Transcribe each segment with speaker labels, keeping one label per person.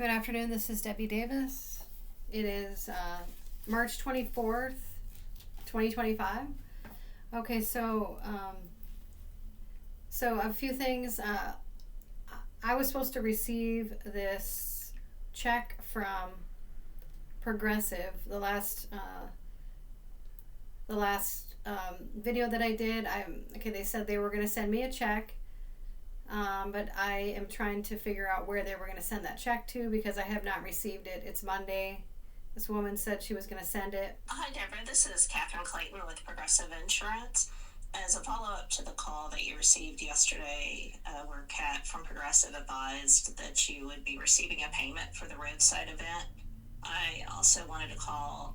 Speaker 1: Good afternoon. This is Debbie Davis. It is March 24th, 2025. Okay, so a few things. I was supposed to receive this check from Progressive. The last video that I did, they said they were going to send me a check. But I am trying to figure out where they were going to send that check to because I have not received it. It's Monday. This woman said she was going to send it.
Speaker 2: Hi, Deborah. This is Catherine Clayton with Progressive Insurance. As a follow-up to the call that you received yesterday, where Kat from Progressive advised that you would be receiving a payment for the roadside event, I also wanted to call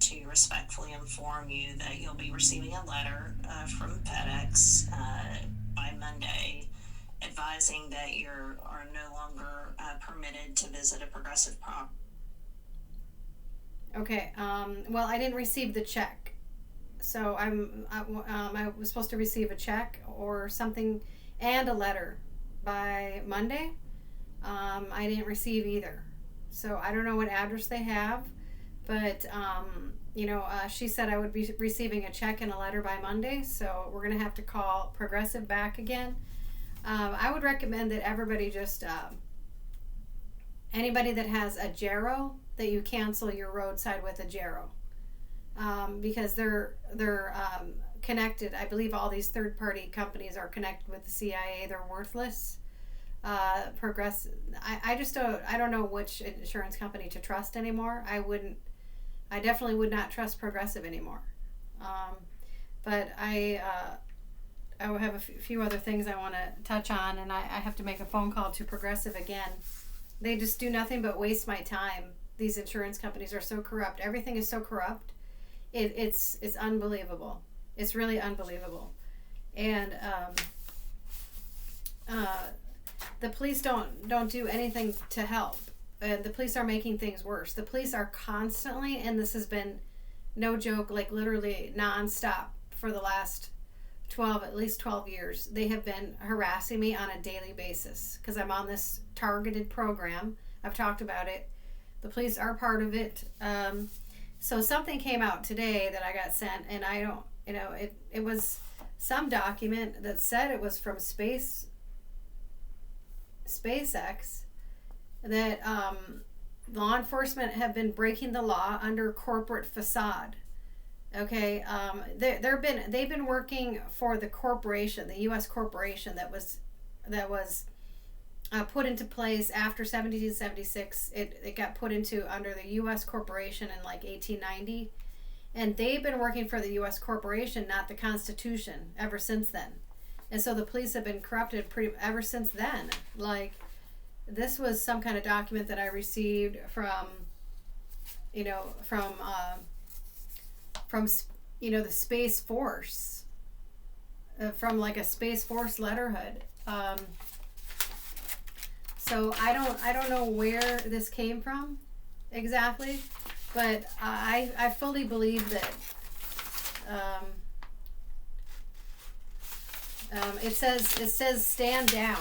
Speaker 2: to respectfully inform you that you'll be receiving a letter from FedEx by Monday advising that you are no longer permitted to visit a Progressive property.
Speaker 1: Okay. Well, I didn't receive the check, so I was supposed to receive a check or something and a letter by Monday. I didn't receive either, so I don't know what address they have, but she said I would be receiving a check and a letter by Monday, so we're gonna have to call Progressive back again. I would recommend that everybody just anybody that has a Gero, that you cancel your roadside with a Gero, because they're connected. I believe all these third-party companies are connected with the CIA. They're worthless. Progressive. I don't know which insurance company to trust anymore. I definitely would not trust Progressive anymore. But I will have a few other things I want to touch on, and I have to make a phone call to Progressive again. They just do nothing but waste my time. These insurance companies are so corrupt. Everything is so corrupt. It's unbelievable. It's really unbelievable. And the police don't do anything to help. The police are making things worse. The police are constantly, and this has been no joke, like literally nonstop for the last at least 12 years. They have been harassing me on a daily basis because I'm on this targeted program. I've talked about it. The police are part of it. So something came out today that I got sent, and I don't, it was some document that said it was from SpaceX, that law enforcement have been breaking the law under corporate facade. Okay, they've been working for the corporation, the U.S. corporation that was put into place after 1776. It got put into under the U.S. corporation in like 1890, and they've been working for the U.S. corporation, not the Constitution, ever since then. And so the police have been corrupted ever since then. Like, this was some kind of document that I received from the Space Force, from like a Space Force letterhead. So I don't know where this came from exactly, but I fully believe that it says stand down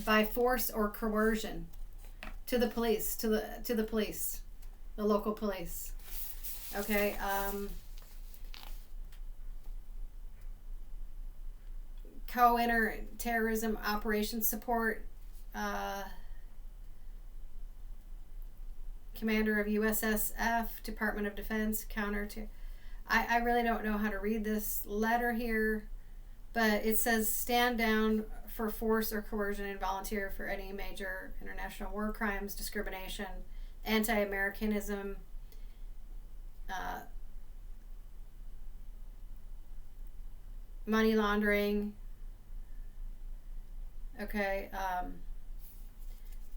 Speaker 1: by force or coercion to the police, to the police, the local police. Okay. Counter-terrorism operations support, commander of USSF, Department of Defense, I really don't know how to read this letter here, but it says stand down for force or coercion and volunteer for any major international war crimes, discrimination, anti-Americanism, money laundering. Okay.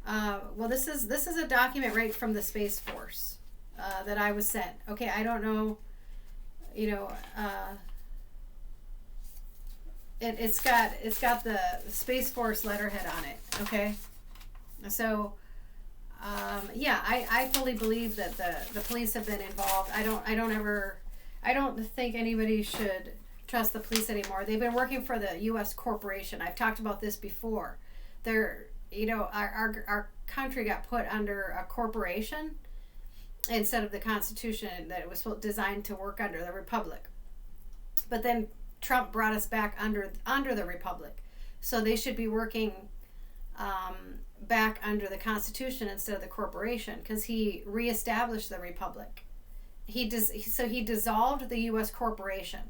Speaker 1: Well, this is a document right from the Space Force that I was sent. Okay, I don't know. It's got the Space Force letterhead on it. Okay, so I fully believe that the police have been involved. I don't think anybody should trust the police anymore. They've been working for the U.S. corporation. I've talked about this before. They're our country got put under a corporation instead of the Constitution that it was designed to work under, the Republic. But then Trump brought us back under the Republic, so they should be working back under the Constitution instead of the corporation, because he reestablished the Republic. He dissolved the U.S. corporation,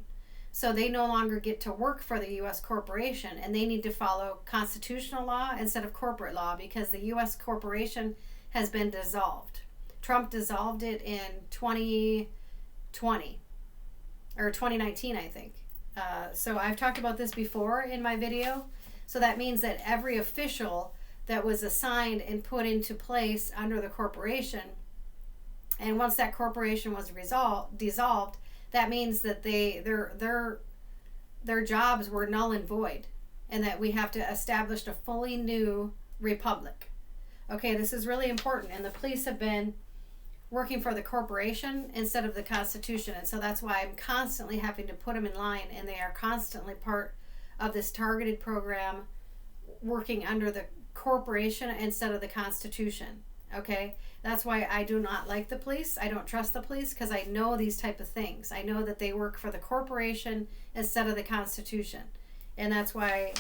Speaker 1: so they no longer get to work for the U.S. corporation, and they need to follow constitutional law instead of corporate law, because the U.S. corporation has been dissolved. Trump dissolved it in 2020 or 2019, I think. So I've talked about this before in my video. So that means that every official that was assigned and put into place under the corporation, and once that corporation was dissolved, that means that their jobs were null and void, and that we have to establish a fully new republic. Okay, this is really important, and the police have been working for the corporation instead of the Constitution, and so that's why I'm constantly having to put them in line, and they are constantly part of this targeted program working under the corporation instead of the Constitution. Okay, that's why I do not like the police. I don't trust the police, because I know these type of things. I know that they work for the corporation instead of the Constitution, and that's why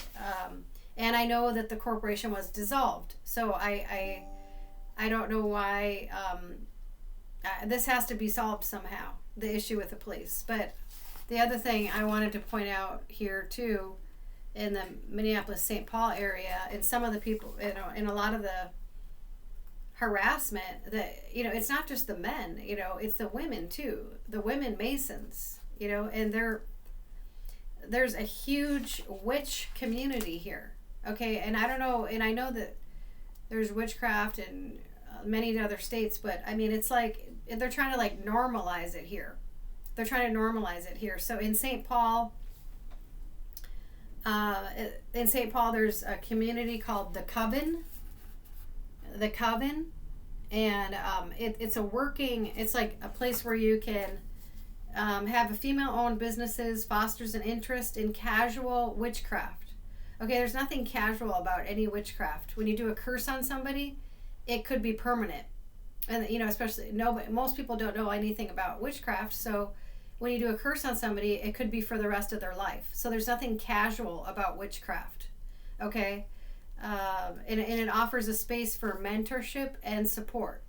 Speaker 1: and I know that the corporation was dissolved, so I don't know why this has to be solved somehow, the issue with the police. But the other thing I wanted to point out here too, in the Minneapolis-St. Paul area, and some of the people, in a lot of the harassment, that it's not just the men, it's the women too, the women Masons, and there's a huge witch community here. Okay, and I don't know, and I know that there's witchcraft in many other states, but I mean, it's like they're trying to like normalize it here. They're trying to normalize it here. So in St. Paul, there's a community called the Coven. And it's like a place where you can have a female-owned businesses, fosters an interest in casual witchcraft. Okay, there's nothing casual about any witchcraft. When you do a curse on somebody, it could be permanent. And especially most people don't know anything about witchcraft, so when you do a curse on somebody, it could be for the rest of their life. So there's nothing casual about witchcraft. Okay? And it offers a space for mentorship and support.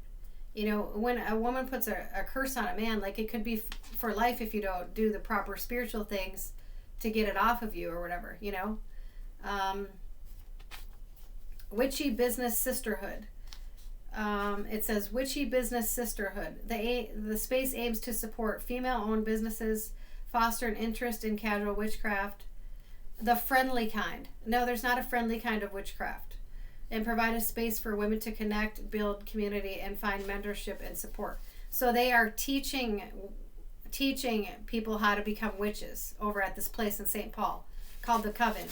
Speaker 1: When a woman puts a curse on a man, like, it could be for life if you don't do the proper spiritual things to get it off of you or whatever, Witchy Business Sisterhood. It says Witchy Business Sisterhood. The space aims to support female-owned businesses, foster an interest in casual witchcraft, the friendly kind. No, there's not a friendly kind of witchcraft. And provide a space for women to connect, build community, and find mentorship and support. So they are teaching people how to become witches over at this place in St. Paul called the Coven.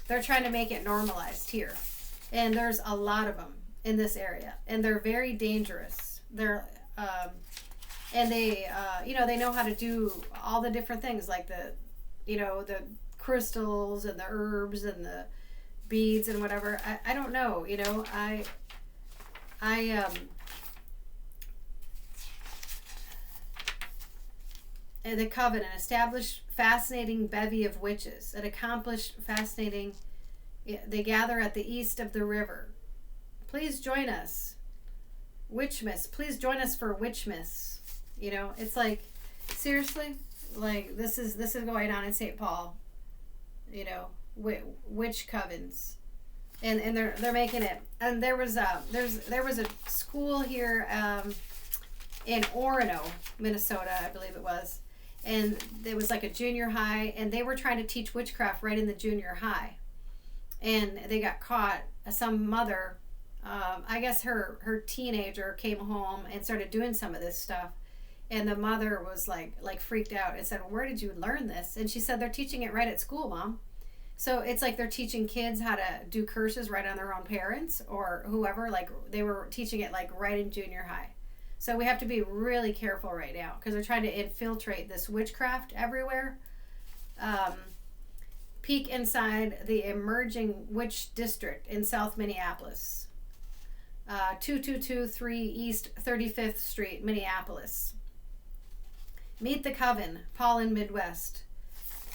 Speaker 1: They're trying to make it normalized here. And there's a lot of them in this area, and they're very dangerous. They're and they they know how to do all the different things, like the crystals and the herbs and the beads and whatever. I don't know, the Coven, an established fascinating bevy of witches, an accomplished fascinating, they gather at the east of the river. Please join us. Witchmas. Please join us for Witchmas. It's like, seriously, like this is going on in St. Paul. Witch covens, and they're making it. And there was a school here in Orono, Minnesota, I believe it was, and there was like a junior high, and they were trying to teach witchcraft right in the junior high, and they got caught. Some mother, I guess her teenager came home and started doing some of this stuff, and the mother was like freaked out and said, "Where did you learn this?" And she said, "They're teaching it right at school, Mom." So it's like they're teaching kids how to do curses right on their own parents or whoever. Like, they were teaching it like right in junior high. So we have to be really careful right now, because they're trying to infiltrate this witchcraft everywhere. peek inside the emerging witch district in South Minneapolis. 2223 East 35th Street, Minneapolis. Meet the Coven, Pollen, Midwest.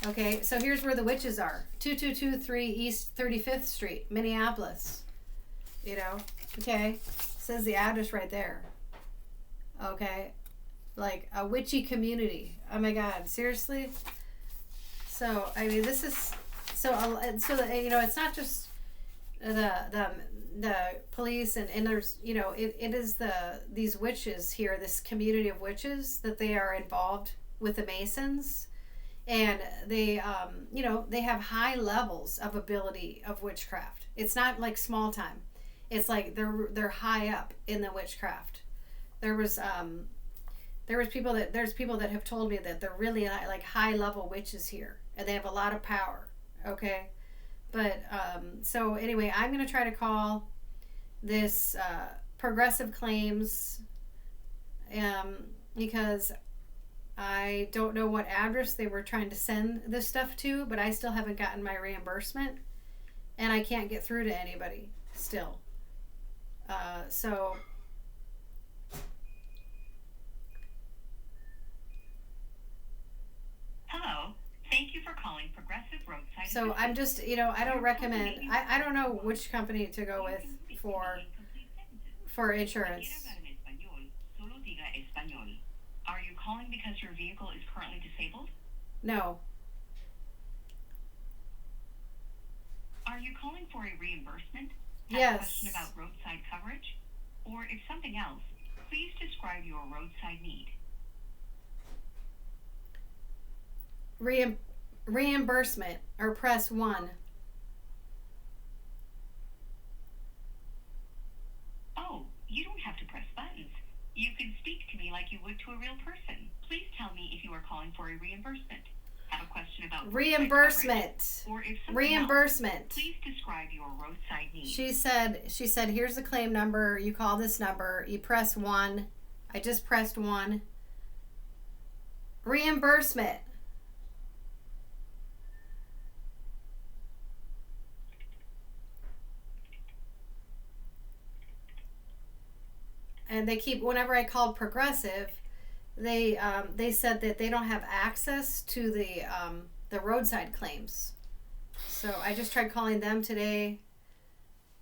Speaker 1: Okay, so here's where the witches are. 2223 East 35th Street, Minneapolis. You know, okay, says the address right there. Okay, like a witchy community. Oh my God, seriously? So I mean, this is you know, it's not just the police and there's, you know, it is these witches here, this community of witches, that they are involved with the Masons, and they you know, they have high levels of ability of witchcraft. It's not like small time. It's like they're high up in the witchcraft. There's people that have told me that they're really like high level witches here, and they have a lot of power. Okay, but so anyway, I'm gonna try to call this Progressive Claims because I don't know what address they were trying to send this stuff to, but I still haven't gotten my reimbursement, and I can't get through to anybody still. So
Speaker 3: hello. Thank you for calling Progressive Roadside.
Speaker 1: So I'm just, you know, I don't recommend, I don't know which company to go with for insurance.
Speaker 3: Are you calling because your vehicle is currently disabled?
Speaker 1: No.
Speaker 3: Are you calling for a reimbursement? Have
Speaker 1: Yes.
Speaker 3: a question about roadside coverage? Or if something else, please describe your roadside need.
Speaker 1: Reimbursement, or press 1.
Speaker 3: Oh, you don't have to press buttons. You can speak to me like you would to a real person. Please tell me if you are calling for a reimbursement. Have a question about
Speaker 1: Reimbursement.
Speaker 3: Or if something
Speaker 1: Reimbursement.
Speaker 3: else, please describe your roadside need.
Speaker 1: She said, here's the claim number. You call this number. You press 1. I just pressed 1. Reimbursement. And they keep, whenever I called Progressive, they said that they don't have access to the roadside claims. So I just tried calling them today.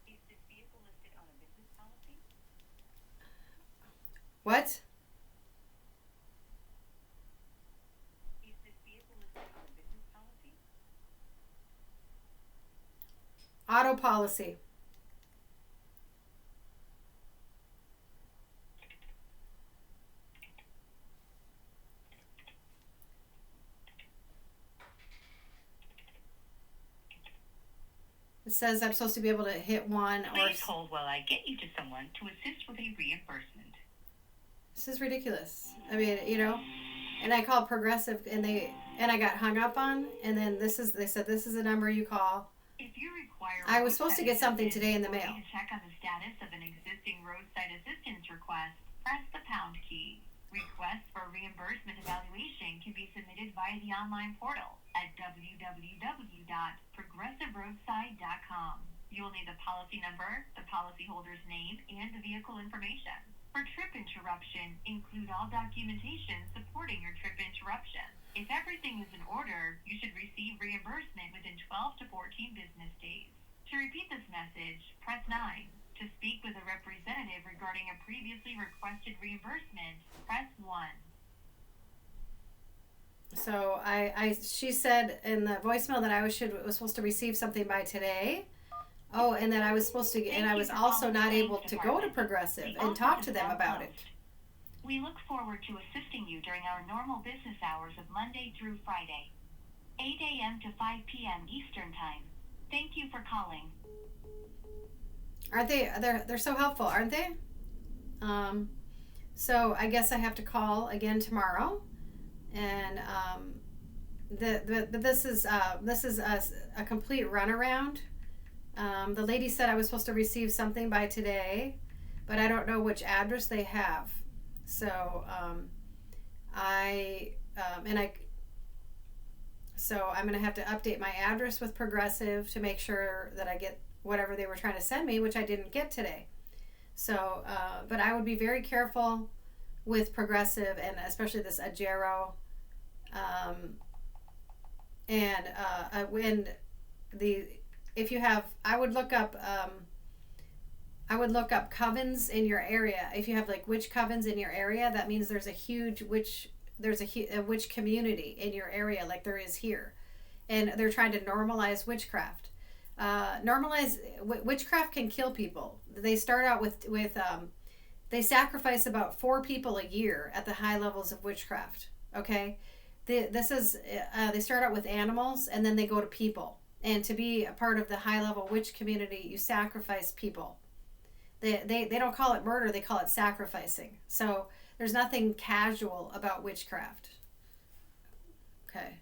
Speaker 3: Is this vehicle listed on a business policy?
Speaker 1: What?
Speaker 3: Is this vehicle listed on a business policy?
Speaker 1: Auto policy. It says I'm supposed to be able to hit 1 or...
Speaker 3: Please hold while I get you to someone to assist with a reimbursement.
Speaker 1: This is ridiculous. I mean, you know, and I called Progressive and I got hung up on, and then they said this is the number you call.
Speaker 3: If you require
Speaker 1: I was supposed to get something today in the mail.
Speaker 3: To check on the status of an existing roadside assistance request, press the pound key. Requests for reimbursement evaluation can be submitted via the online portal at www.progressiveroadside.com. You will need the policy number, the policyholder's name, and the vehicle information. For trip interruption, include all documentation supporting your trip interruption. If everything is in order, you should receive reimbursement within 12 to 14 business days. To repeat this message, press 9. To speak with a representative regarding a previously requested reimbursement, press 1.
Speaker 1: So she said in the voicemail that I was supposed to receive something by today. Oh, and that I was supposed to, and I was also not able to go to Progressive and talk to them about it.
Speaker 3: We look forward to assisting you during our normal business hours of Monday through Friday, 8 a.m. to 5 p.m. Eastern Time. Thank you for calling.
Speaker 1: Aren't they? They're so helpful, aren't they? So I guess I have to call again tomorrow, and this is a complete runaround. The lady said I was supposed to receive something by today, but I don't know which address they have. So So I'm going to have to update my address with Progressive to make sure that I get whatever they were trying to send me, which I didn't get today. So, but I would be very careful with Progressive, and especially this Agero. When if you have, I would look up covens in your area. If you have like witch covens in your area, that means there's a huge witch. There's a witch community in your area, like there is here, and they're trying to normalize witchcraft. Witchcraft can kill people. They start out with they sacrifice about 4 people a year at the high levels of witchcraft. Okay, they start out with animals and then they go to people. And to be a part of the high level witch community, you sacrifice people. They don't call it murder, they call it sacrificing. So there's nothing casual about witchcraft. Okay.